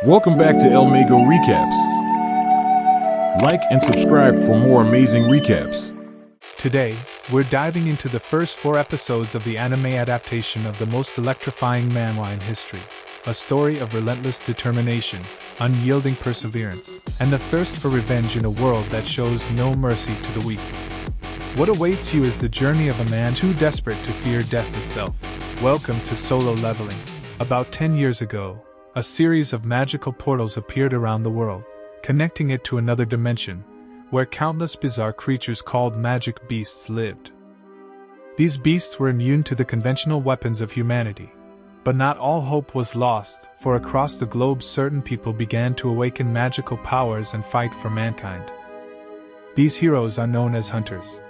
Welcome back to elmagorecaps. Like and subscribe for more amazing recaps. Today, we're diving into the first 4 episodes of the anime adaptation of the most electrifying manga in history. A story of relentless determination, unyielding perseverance, and the thirst for revenge in a world that shows no mercy to the weak. What awaits you is the journey of a man too desperate to fear death itself. Welcome to Solo Leveling. About 10 years ago, a series of magical portals appeared around the world, connecting it to another dimension, where countless bizarre creatures called magic beasts lived. These beasts were immune to the conventional weapons of humanity. But not all hope was lost, for across the globe certain people began to awaken magical powers and fight for mankind. These heroes are known as hunters.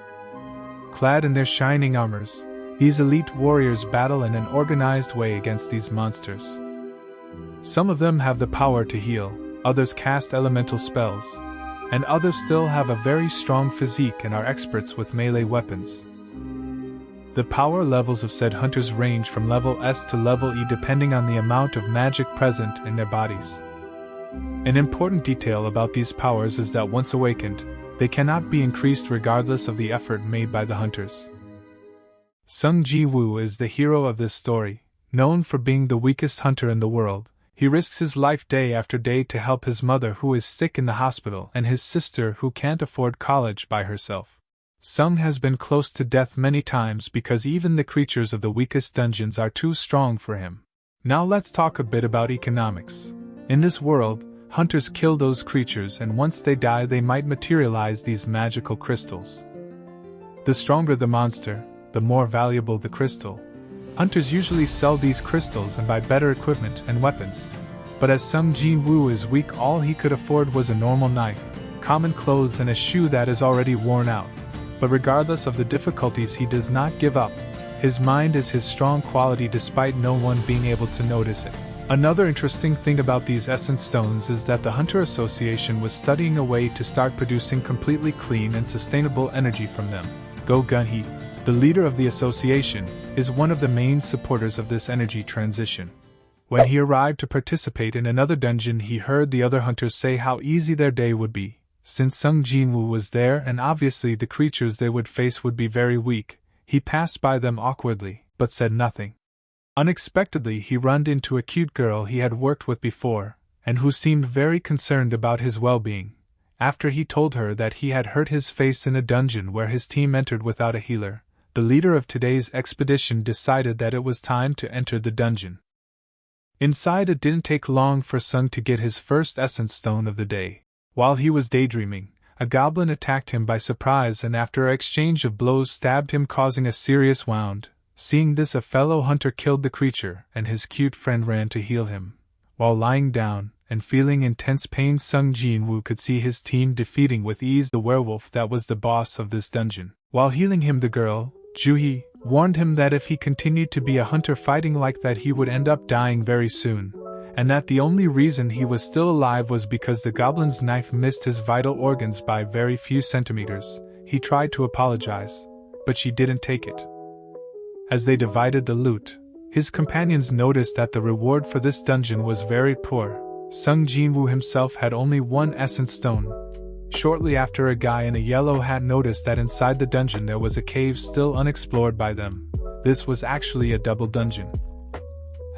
Clad in their shining armors, these elite warriors battle in an organized way against these monsters. Some of them have the power to heal, others cast elemental spells, and others still have a very strong physique and are experts with melee weapons. The power levels of said hunters range from level S to level E depending on the amount of magic present in their bodies. An important detail about these powers is that once awakened, they cannot be increased regardless of the effort made by the hunters. Sung Ji-woo is the hero of this story, known for being the weakest hunter in the world. He risks his life day after day to help his mother who is sick in the hospital and his sister who can't afford college by herself. Sung has been close to death many times because even the creatures of the weakest dungeons are too strong for him. Now let's talk a bit about economics. In this world, hunters kill those creatures and once they die they might materialize these magical crystals. The stronger the monster, the more valuable the crystal. Hunters usually sell these crystals and buy better equipment and weapons. But as Sung Ji-woo is weak, all he could afford was a normal knife, common clothes and a shoe that is already worn out. But regardless of the difficulties he does not give up. His mind is his strong quality despite no one being able to notice it. Another interesting thing about these essence stones is that the Hunter Association was studying a way to start producing completely clean and sustainable energy from them. Go Gun-hee, the leader of the association, is one of the main supporters of this energy transition. When he arrived to participate in another dungeon, he heard the other hunters say how easy their day would be, since Sung Ji-woo was there and obviously the creatures they would face would be very weak. He passed by them awkwardly, but said nothing. Unexpectedly he ran into a cute girl he had worked with before, and who seemed very concerned about his well-being. After he told her that he had hurt his face in a dungeon where his team entered without a healer, the leader of today's expedition decided that it was time to enter the dungeon. Inside, it didn't take long for Sung to get his first essence stone of the day. While he was daydreaming, a goblin attacked him by surprise and after an exchange of blows stabbed him, causing a serious wound. Seeing this, a fellow hunter killed the creature and his cute friend ran to heal him. While lying down and feeling intense pain, Sung Ji-woo could see his team defeating with ease the werewolf that was the boss of this dungeon. While healing him, the girl, Ju-hee, warned him that if he continued to be a hunter fighting like that he would end up dying very soon, and that the only reason he was still alive was because the goblin's knife missed his vital organs by very few centimeters. He tried to apologize, but she didn't take it. As they divided the loot, his companions noticed that the reward for this dungeon was very poor. Sung Ji-woo himself had only 1 essence stone. Shortly after, a guy in a yellow hat noticed that inside the dungeon there was a cave still unexplored by them. This was actually a double dungeon.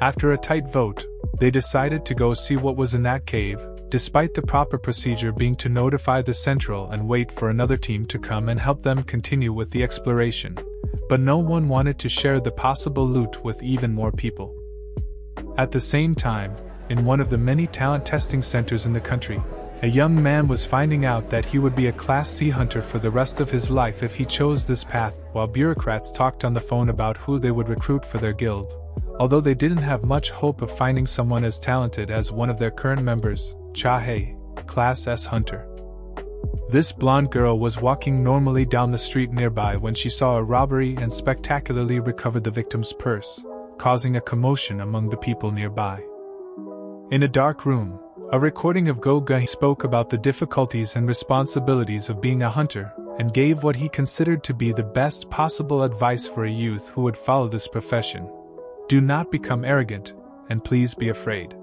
After a tight vote, they decided to go see what was in that cave, despite the proper procedure being to notify the central and wait for another team to come and help them continue with the exploration. But no one wanted to share the possible loot with even more people. At the same time, in one of the many talent testing centers in the country, a young man was finding out that he would be a Class C hunter for the rest of his life if he chose this path, while bureaucrats talked on the phone about who they would recruit for their guild. Although they didn't have much hope of finding someone as talented as one of their current members, Cha-hae, Class S hunter. This blonde girl was walking normally down the street nearby when she saw a robbery and spectacularly recovered the victim's purse, causing a commotion among the people nearby. In a dark room, a recording of Go Gun spoke about the difficulties and responsibilities of being a hunter, and gave what he considered to be the best possible advice for a youth who would follow this profession. Do not become arrogant, and please be afraid.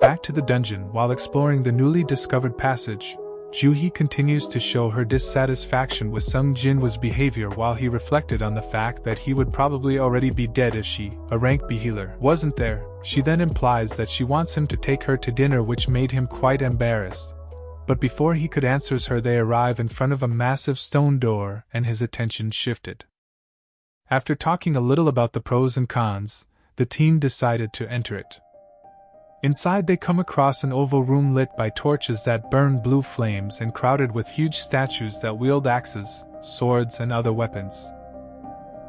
Back to the dungeon. While exploring the newly discovered passage, Juhi continues to show her dissatisfaction with Sung Jinwoo's behavior while he reflected on the fact that he would probably already be dead if she, a rank B healer, wasn't there. She then implies that she wants him to take her to dinner, which made him quite embarrassed. But before he could answer her, they arrive in front of a massive stone door and his attention shifted. After talking a little about the pros and cons, the team decided to enter it. Inside they come across an oval room lit by torches that burn blue flames and crowded with huge statues that wield axes, swords and other weapons.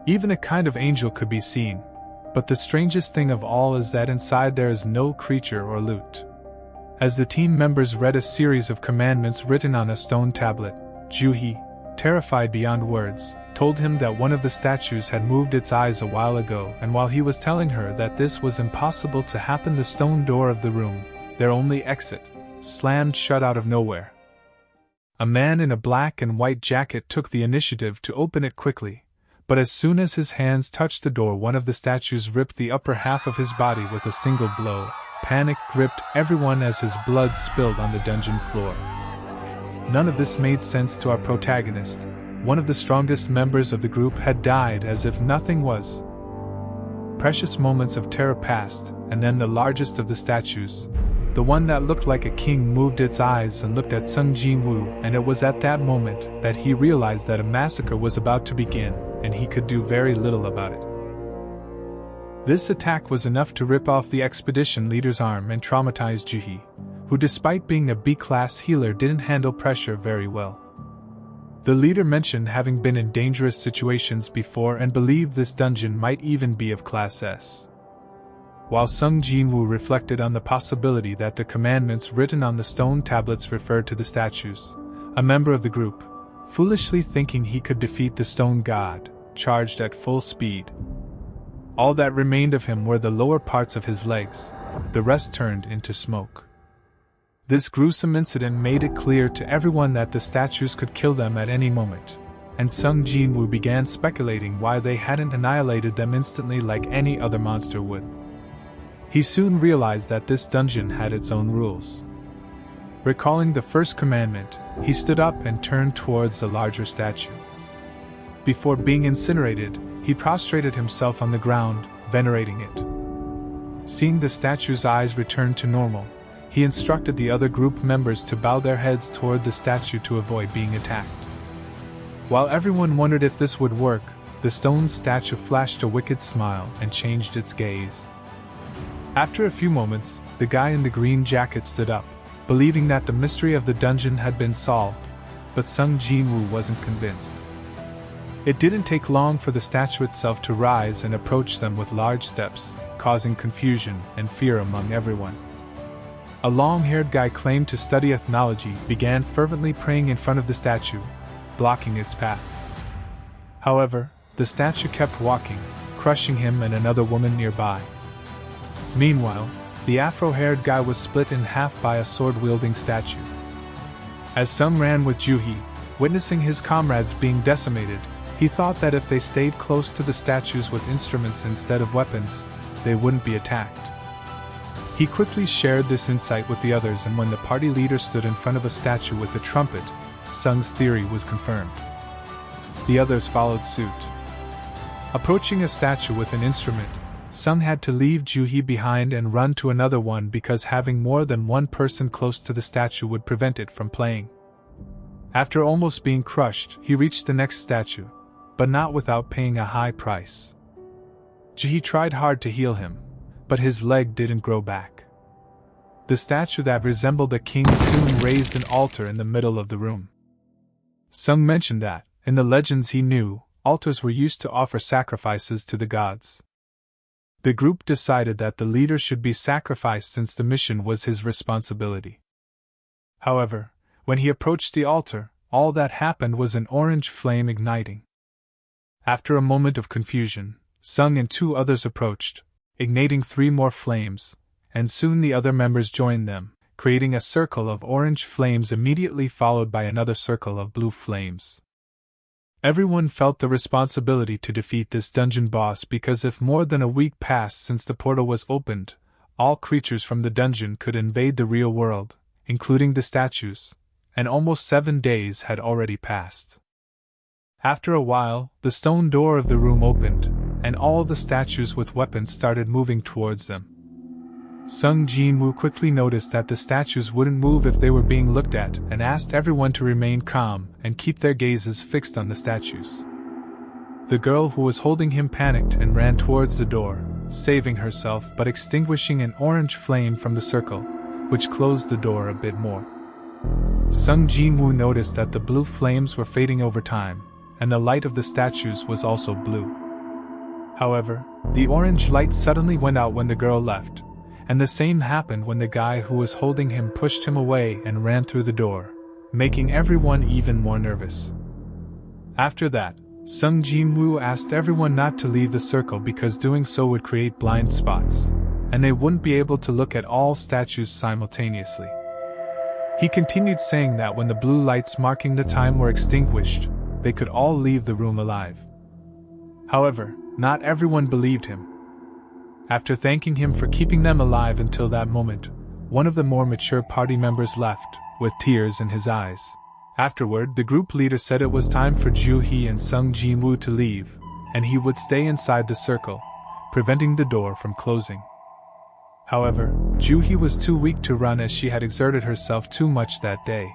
Even a kind of angel could be seen, but the strangest thing of all is that inside there is no creature or loot. As the team members read a series of commandments written on a stone tablet, Juhi, terrified beyond words, told him that one of the statues had moved its eyes a while ago, and while he was telling her that this was impossible to happen, the stone door of the room, their only exit, slammed shut out of nowhere. A man in a black and white jacket took the initiative to open it quickly, but as soon as his hands touched the door, one of the statues ripped the upper half of his body with a single blow. Panic gripped everyone as his blood spilled on the dungeon floor. None of this made sense to our protagonist. One of the strongest members of the group had died as if nothing was. Precious moments of terror passed, and then the largest of the statues, the one that looked like a king, moved its eyes and looked at Sung Jinwoo, and it was at that moment that he realized that a massacre was about to begin, and he could do very little about it. This attack was enough to rip off the expedition leader's arm and traumatize Juhi, who despite being a B-class healer didn't handle pressure very well. The leader mentioned having been in dangerous situations before and believed this dungeon might even be of Class S. While Sung Jinwoo reflected on the possibility that the commandments written on the stone tablets referred to the statues, a member of the group, foolishly thinking he could defeat the stone god, charged at full speed. All that remained of him were the lower parts of his legs, the rest turned into smoke. This gruesome incident made it clear to everyone that the statues could kill them at any moment, and Sung Jinwoo began speculating why they hadn't annihilated them instantly like any other monster would. He soon realized that this dungeon had its own rules. Recalling the first commandment, he stood up and turned towards the larger statue. Before being incinerated, he prostrated himself on the ground, venerating it. Seeing the statue's eyes return to normal, he instructed the other group members to bow their heads toward the statue to avoid being attacked. While everyone wondered if this would work, the stone statue flashed a wicked smile and changed its gaze. After a few moments, the guy in the green jacket stood up, believing that the mystery of the dungeon had been solved, but Sung Jinwoo wasn't convinced. It didn't take long for the statue itself to rise and approach them with large steps, causing confusion and fear among everyone. A long-haired guy claimed to study ethnology began fervently praying in front of the statue, blocking its path. However, the statue kept walking, crushing him and another woman nearby. Meanwhile, the afro-haired guy was split in half by a sword-wielding statue. As Sung ran with Juhi, witnessing his comrades being decimated, he thought that if they stayed close to the statues with instruments instead of weapons, they wouldn't be attacked. He quickly shared this insight with the others, and when the party leader stood in front of a statue with a trumpet, Sung's theory was confirmed. The others followed suit. Approaching a statue with an instrument, Sung had to leave Juhi behind and run to another one because having more than one person close to the statue would prevent it from playing. After almost being crushed, he reached the next statue, but not without paying a high price. Juhi tried hard to heal him, but his leg didn't grow back. The statue that resembled a king soon raised an altar in the middle of the room. Sung mentioned that, in the legends he knew, altars were used to offer sacrifices to the gods. The group decided that the leader should be sacrificed since the mission was his responsibility. However, when he approached the altar, all that happened was an orange flame igniting. After a moment of confusion, Sung and two others approached, igniting 3 more flames, and soon the other members joined them, creating a circle of orange flames immediately followed by another circle of blue flames. Everyone felt the responsibility to defeat this dungeon boss because if more than a week passed since the portal was opened, all creatures from the dungeon could invade the real world, including the statues, and almost 7 days had already passed. After a while, the stone door of the room opened, and all the statues with weapons started moving towards them. Sung Jin-woo quickly noticed that the statues wouldn't move if they were being looked at and asked everyone to remain calm and keep their gazes fixed on the statues. The girl who was holding him panicked and ran towards the door, saving herself but extinguishing an orange flame from the circle, which closed the door a bit more. Sung Jin-woo noticed that the blue flames were fading over time, and the light of the statues was also blue. However, the orange light suddenly went out when the girl left, and the same happened when the guy who was holding him pushed him away and ran through the door, making everyone even more nervous. After that, Sung Jin-woo asked everyone not to leave the circle because doing so would create blind spots, and they wouldn't be able to look at all statues simultaneously. He continued saying that when the blue lights marking the time were extinguished, they could all leave the room alive. However, not everyone believed him. After thanking him for keeping them alive until that moment, one of the more mature party members left, with tears in his eyes. Afterward, the group leader said it was time for Ju-hee and Sung Jin-woo to leave, and he would stay inside the circle, preventing the door from closing. However, Ju-hee was too weak to run as she had exerted herself too much that day.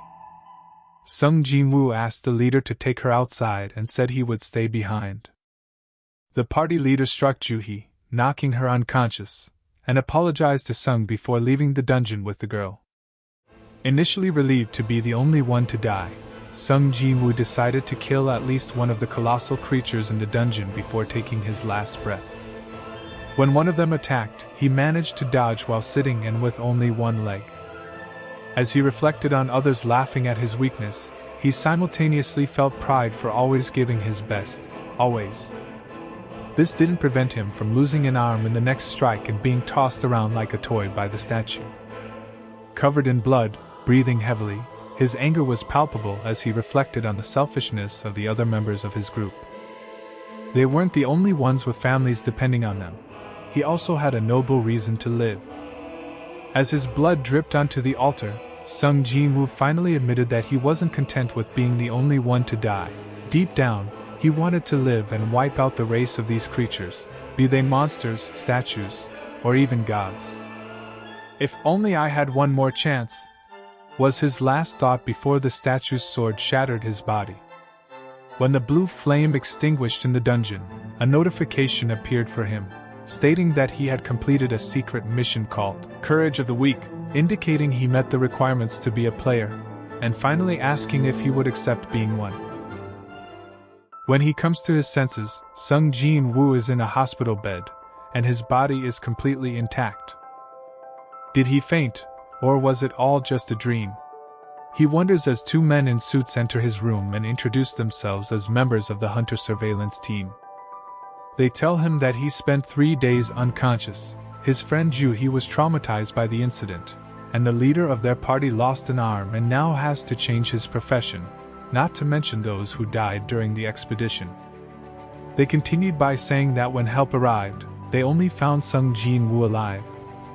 Sung Jin-woo asked the leader to take her outside and said he would stay behind. The party leader struck Ju-hee, knocking her unconscious, and apologized to Sung before leaving the dungeon with the girl. Initially relieved to be the only one to die, Sung Jin-woo decided to kill at least one of the colossal creatures in the dungeon before taking his last breath. When one of them attacked, he managed to dodge while sitting and with only one leg. As he reflected on others laughing at his weakness, he simultaneously felt pride for always giving his best, always. This didn't prevent him from losing an arm in the next strike and being tossed around like a toy by the statue. Covered in blood, breathing heavily, his anger was palpable as he reflected on the selfishness of the other members of his group. They weren't the only ones with families depending on them. He also had a noble reason to live. As his blood dripped onto the altar, Sung Jin-woo finally admitted that he wasn't content with being the only one to die. Deep down, he wanted to live and wipe out the race of these creatures, be they monsters, statues, or even gods. If only I had one more chance, was his last thought before the statue's sword shattered his body. When the blue flame extinguished in the dungeon, a notification appeared for him, stating that he had completed a secret mission called Courage of the Weak, indicating he met the requirements to be a player, and finally asking if he would accept being one. When he comes to his senses, Sung Jin-woo is in a hospital bed, and his body is completely intact. Did he faint, or was it all just a dream? He wonders as two men in suits enter his room and introduce themselves as members of the Hunter surveillance team. They tell him that he spent 3 days unconscious. His friend Ju-hee was traumatized by the incident, and the leader of their party lost an arm and now has to change his profession, not to mention those who died during the expedition. They continued by saying that when help arrived, they only found Sung Jin-woo alive,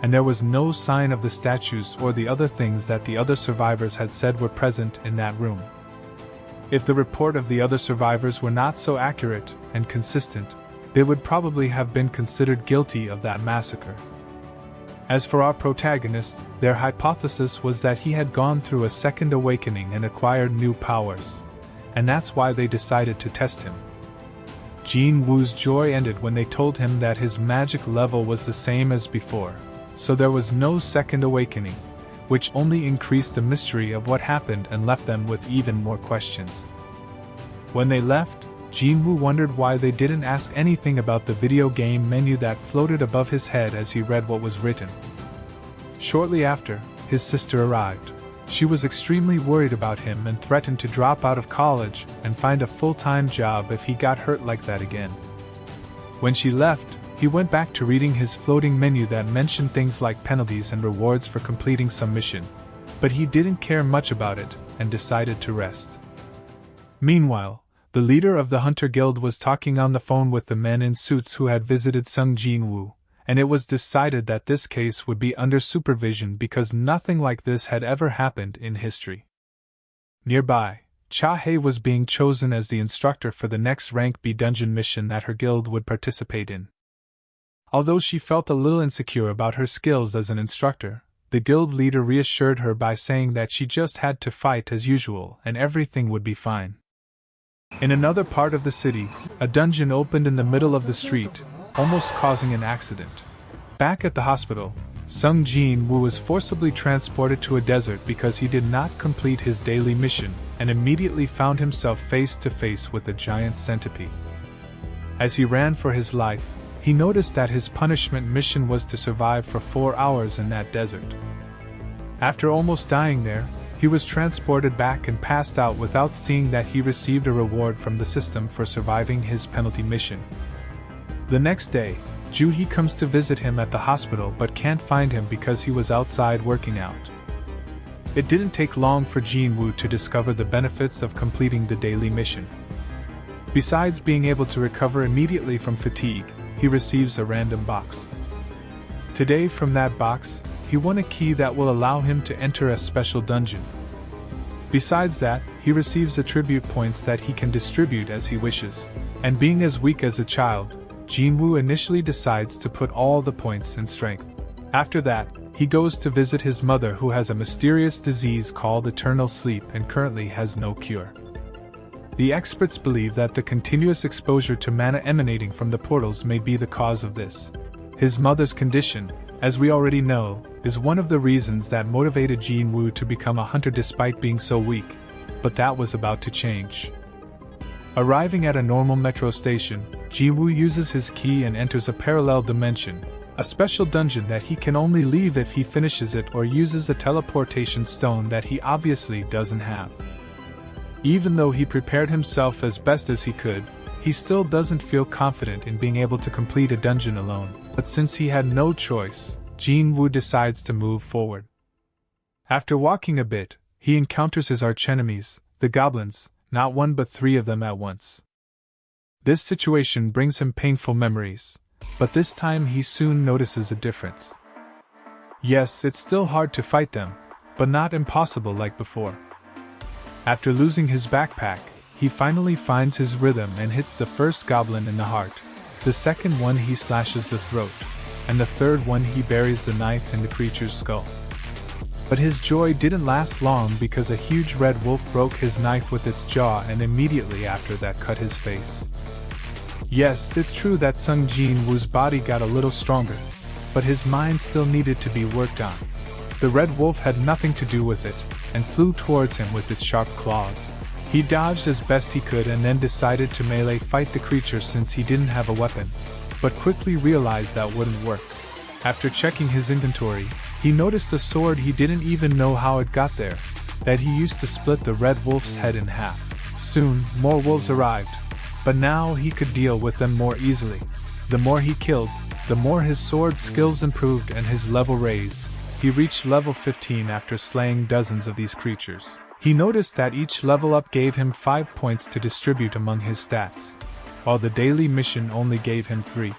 and there was no sign of the statues or the other things that the other survivors had said were present in that room. If the report of the other survivors were not so accurate and consistent, they would probably have been considered guilty of that massacre. As for our protagonist, their hypothesis was that he had gone through a second awakening and acquired new powers, and that's why they decided to test him. Jin-woo's joy ended when they told him that his magic level was the same as before, so there was no second awakening, which only increased the mystery of what happened and left them with even more questions. When they left, Jin-woo wondered why they didn't ask anything about the video game menu that floated above his head as he read what was written. Shortly after, his sister arrived. She was extremely worried about him and threatened to drop out of college and find a full-time job if he got hurt like that again. When she left, he went back to reading his floating menu that mentioned things like penalties and rewards for completing some mission, but he didn't care much about it and decided to rest. Meanwhile, the leader of the Hunter Guild was talking on the phone with the men in suits who had visited Sung Jin-woo, and it was decided that this case would be under supervision because nothing like this had ever happened in history. Nearby, Cha-hei was being chosen as the instructor for the next rank B dungeon mission that her guild would participate in. Although she felt a little insecure about her skills as an instructor, the guild leader reassured her by saying that she just had to fight as usual and everything would be fine. In another part of the city, a dungeon opened in the middle of the street, almost causing an accident. Back at the hospital, Sung Jin-woo was forcibly transported to a desert because he did not complete his daily mission and immediately found himself face to face with a giant centipede. As he ran for his life, he noticed that his punishment mission was to survive for 4 hours in that desert. After almost dying there, he was transported back and passed out without seeing that he received a reward from the system for surviving his penalty mission. The next day, Joo-hee comes to visit him at the hospital but can't find him because he was outside working out. It didn't take long for Jin-woo to discover the benefits of completing the daily mission. Besides being able to recover immediately from fatigue, he receives a random box. Today from that box, he won a key that will allow him to enter a special dungeon. Besides that, he receives attribute points that he can distribute as he wishes, and being as weak as a child, Jin-woo initially decides to put all the points in strength. After that, he goes to visit his mother who has a mysterious disease called eternal sleep and currently has no cure. The experts believe that the continuous exposure to mana emanating from the portals may be the cause of this. His mother's condition, as we already know, is one of the reasons that motivated Jin-woo to become a hunter despite being so weak, but that was about to change. Arriving at a normal metro station, Jin-woo uses his key and enters a parallel dimension, a special dungeon that he can only leave if he finishes it or uses a teleportation stone that he obviously doesn't have. Even though he prepared himself as best as he could, he still doesn't feel confident in being able to complete a dungeon alone. But since he had no choice, Jin-woo decides to move forward. After walking a bit, he encounters his archenemies, the goblins, not one but 3 of them at once. This situation brings him painful memories, but this time he soon notices a difference. Yes, it's still hard to fight them, but not impossible like before. After losing his backpack, he finally finds his rhythm and hits the first goblin in the heart. The second one he slashes the throat, and the third one he buries the knife in the creature's skull. But his joy didn't last long because a huge red wolf broke his knife with its jaw and immediately after that cut his face. Yes, it's true that Sung Jin-woo's body got a little stronger, but his mind still needed to be worked on. The red wolf had nothing to do with it, and flew towards him with its sharp claws. He dodged as best he could and then decided to melee fight the creature since he didn't have a weapon, but quickly realized that wouldn't work. After checking his inventory, he noticed a sword he didn't even know how it got there, that he used to split the red wolf's head in half. Soon, more wolves arrived, but now he could deal with them more easily. The more he killed, the more his sword skills improved and his level raised. He reached level 15 after slaying dozens of these creatures. He noticed that each level up gave him 5 points to distribute among his stats, while the daily mission only gave him 3.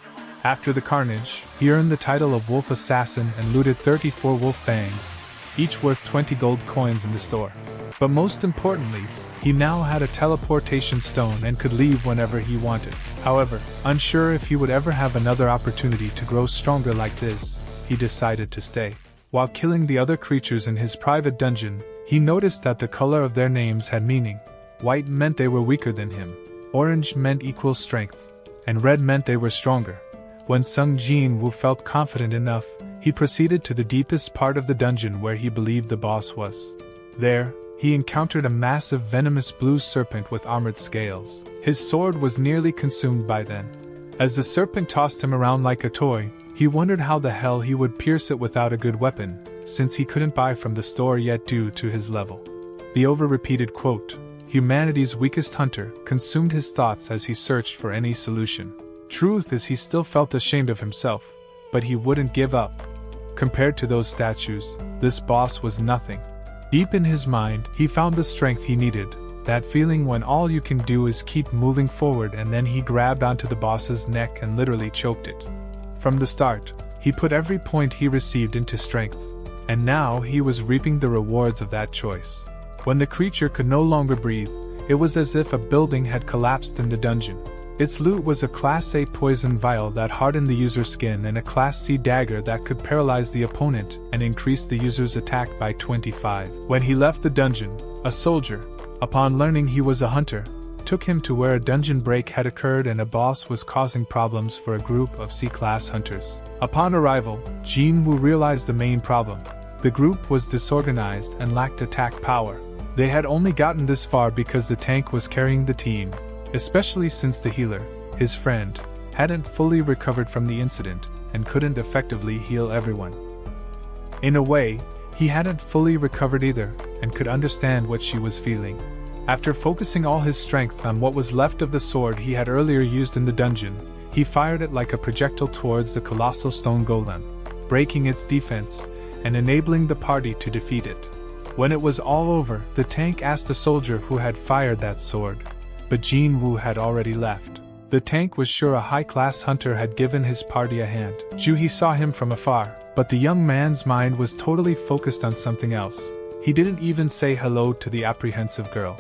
After the carnage, he earned the title of Wolf Assassin and looted 34 wolf fangs, each worth 20 gold coins in the store. But most importantly, he now had a teleportation stone and could leave whenever he wanted. However, unsure if he would ever have another opportunity to grow stronger like this, he decided to stay. While killing the other creatures in his private dungeon, he noticed that the color of their names had meaning. White meant they were weaker than him, orange meant equal strength, and red meant they were stronger. When Sung Jin-woo felt confident enough, he proceeded to the deepest part of the dungeon where he believed the boss was. There, he encountered a massive venomous blue serpent with armored scales. His sword was nearly consumed by then. As the serpent tossed him around like a toy, he wondered how the hell he would pierce it without a good weapon, since he couldn't buy from the store yet due to his level. The over-repeated quote, "Humanity's weakest hunter," consumed his thoughts as he searched for any solution. Truth is, he still felt ashamed of himself, but he wouldn't give up. Compared to those statues, this boss was nothing. Deep in his mind, he found the strength he needed, that feeling when all you can do is keep moving forward, and then he grabbed onto the boss's neck and literally choked it. From the start, He put every point he received into strength, and now he was reaping the rewards of that choice. When the creature could no longer breathe, it was as if a building had collapsed in the dungeon. Its loot was a Class A poison vial that hardened the user's skin and a Class C dagger that could paralyze the opponent and increase the user's attack by 25. When he left the dungeon, a soldier, upon learning he was a hunter, took him to where a dungeon break had occurred and a boss was causing problems for a group of C-class hunters. Upon arrival, Jin-Woo realized the main problem. The group was disorganized and lacked attack power. They had only gotten this far because the tank was carrying the team, especially since the healer, his friend, hadn't fully recovered from the incident and couldn't effectively heal everyone. In a way, he hadn't fully recovered either and could understand what she was feeling. After focusing all his strength on what was left of the sword he had earlier used in the dungeon, he fired it like a projectile towards the colossal stone golem, breaking its defense and enabling the party to defeat it. When it was all over, the tank asked the soldier who had fired that sword, but Jin-Woo had already left. The tank was sure a high-class hunter had given his party a hand. Ju-hee saw him from afar, but the young man's mind was totally focused on something else. He didn't even say hello to the apprehensive girl.